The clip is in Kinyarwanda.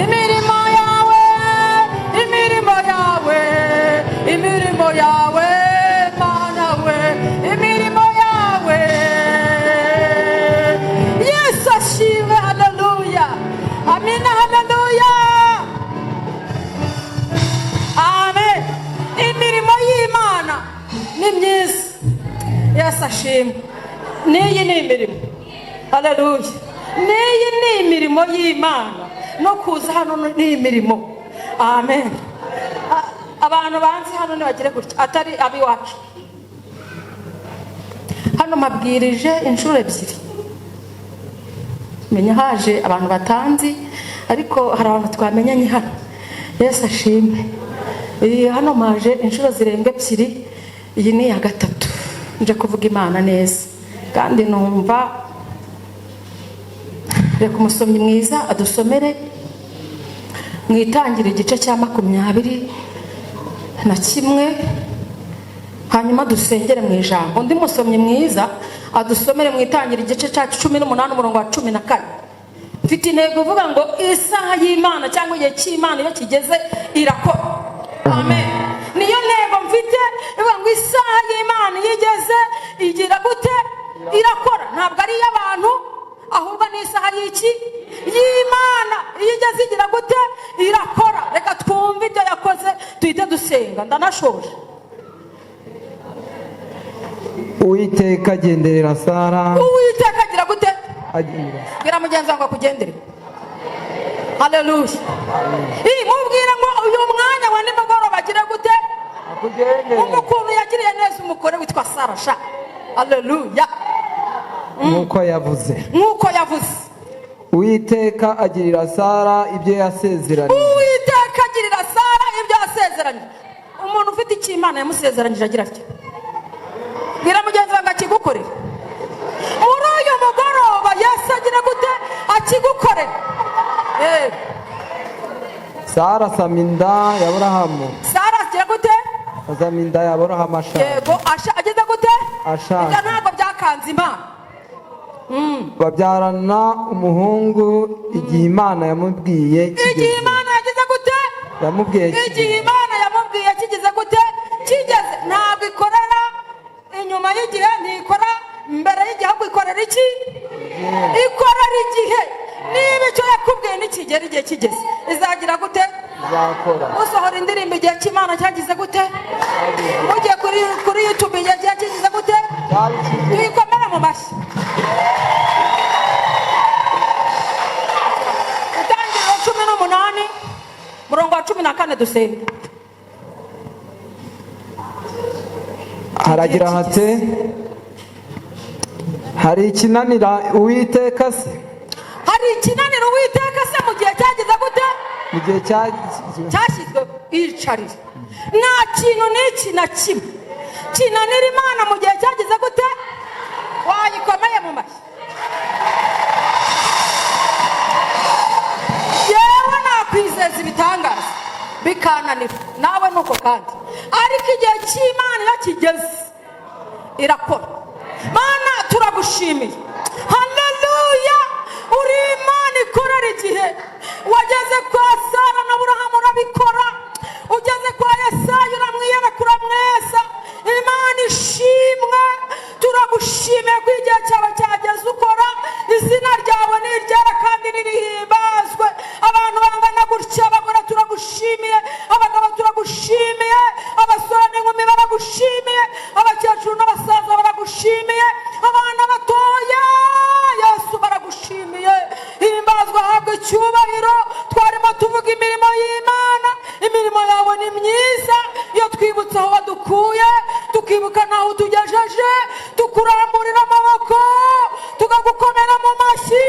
imirimo yawe, imirimo yawe, imirimo yawe Mana we, imirimo yawe. Yesu ashimwe, haleluya, amina, haleluya, amen. Imirimo y'Imana ni myiza. Yesu ashimwe. N'iyi ni imirimo, haleluya, n'iyi ni imirimo y'Imana, no kuza hano ni imirimo, amen. Abantu banzi hano ntibagire gutya, atari abiwacu. Hano mabwirije inshuro ebyiri, menya haje abantu batanzi, ariko hari abantu twamenyanye hano. Yesu ashimwe. Hano maje inshuro zirenga ebyiri, iyi ni iya gatatu nje kuvuga Imana neza, kandi numva reka umusomyi mwiza adusomere mwitangira igice cya 21, hanyuma dusengere mu ijambo. Undi musomyi mwiza adusomere mwitangira igice cya 18 umurongo wa 14. Mfite intego uvuga ngo isaha y'Imana cyangwa igihe cy'Imana iyo kigeze irakora, amen. Niyo ntego mfite, ivuga ngo isaha y'Imana yigeze igira gute? Irakora. Ntabwo ari iy'abantu, ahubwo ni isaha y'iki? Y'Imana. Iyo igeze igira gute? Irakora. Reka twumve ibyo yakoze tuhite dusenga. Ndanashoje. Uwiteka agenderera Sara. Uwiteka agira gute? Agenderera. Bwira mugenzi wawe akugendere. Haleluya. Mubwira ngo uyu mwanya wa nimugoroba agira gute? Akugendere. Umuntu yagiriye neza umugore witwa Sara sha. Haleluya. Nkuko yavuze. Nkuko yavuze. Uwiteka agirira Sara ibyo yasezeranye. Uwiteka agirira Sara ibyo yasezeranye. Umuntu ufite icyo Imana yamusezeranyije agira atya. Bwira mugenzi wawe akigukorera. Muri uyu mugoroba Yesu agira gute? Akigukorera. Sara asaminda ya Aburahamu. Sara agira gute? Asaminda ya Aburahamu asha. Yego, ageze gute? Asha. Ibyo ntabwo byakanze Imana. Babyarana umuhungu igihe Imana yamubwiye kigeze. Igihe Imana yagize gute? Yamubwiye igihe Imana yamubwiye kigeze gute? Kigeze. Ntabwo ikorera inyuma y'igihe, ntikora mbere y'igihe, ahubwo ikorera iki? Ikorera igihe. Niba icyo yakubwiye nikigera igihe kigeze, izagira gute? Izakora. Usohora indirimbo igihe cy'Imana cyagize gute? Ugiye kuri YouTube igihe kigize gute? Tuyikomere mu mashyi. Itangiriro 18 murongo wa 14 dusenge. Haragira hate hari ikinanira Uwiteka se? Hari ikinanira Uwiteka se mu gihe cyagize gute? Mu gihe cyashyizwe iyicarire. Nta kintu n'iki na kimwe kinanira Imana mu gihe cyagize gute? Wayikomeye mu mashyi. Yewe nakwizeza ibitangaza bikananira, nawe nuko kandi, ariko igihe cy'Imana iyo kigeze irakora. Mana turagushimiye, haleluya. Uri Imana ikorera igihe. Wageze kwa Sara na Aburahamu urabikora, ugeze kwa Yesaya uramwiyereka uramwesa. Imana ishimwe, turagushimiye ko igihe cyawe cyageze ukora. Izina ryawe ni iryera kandi nirihimbazwe. Abantu bangana gutya, abagore turagushimiye, abagabo turagushimiye, abasore n'inkumi baragushimiye, abakecuru n'abasaza baragushimiye, abana batoya Yesu baragushimiye. Himbazwa, habwe icyubahiro. Twarimo tuvuga imirimo y'Imana. Imirimo yawe ni myiza. Iyo twibutse aho wadukuye, tukibuka naho tugejeje, tukuramburira amaboko, tukagukomera mu mashyi,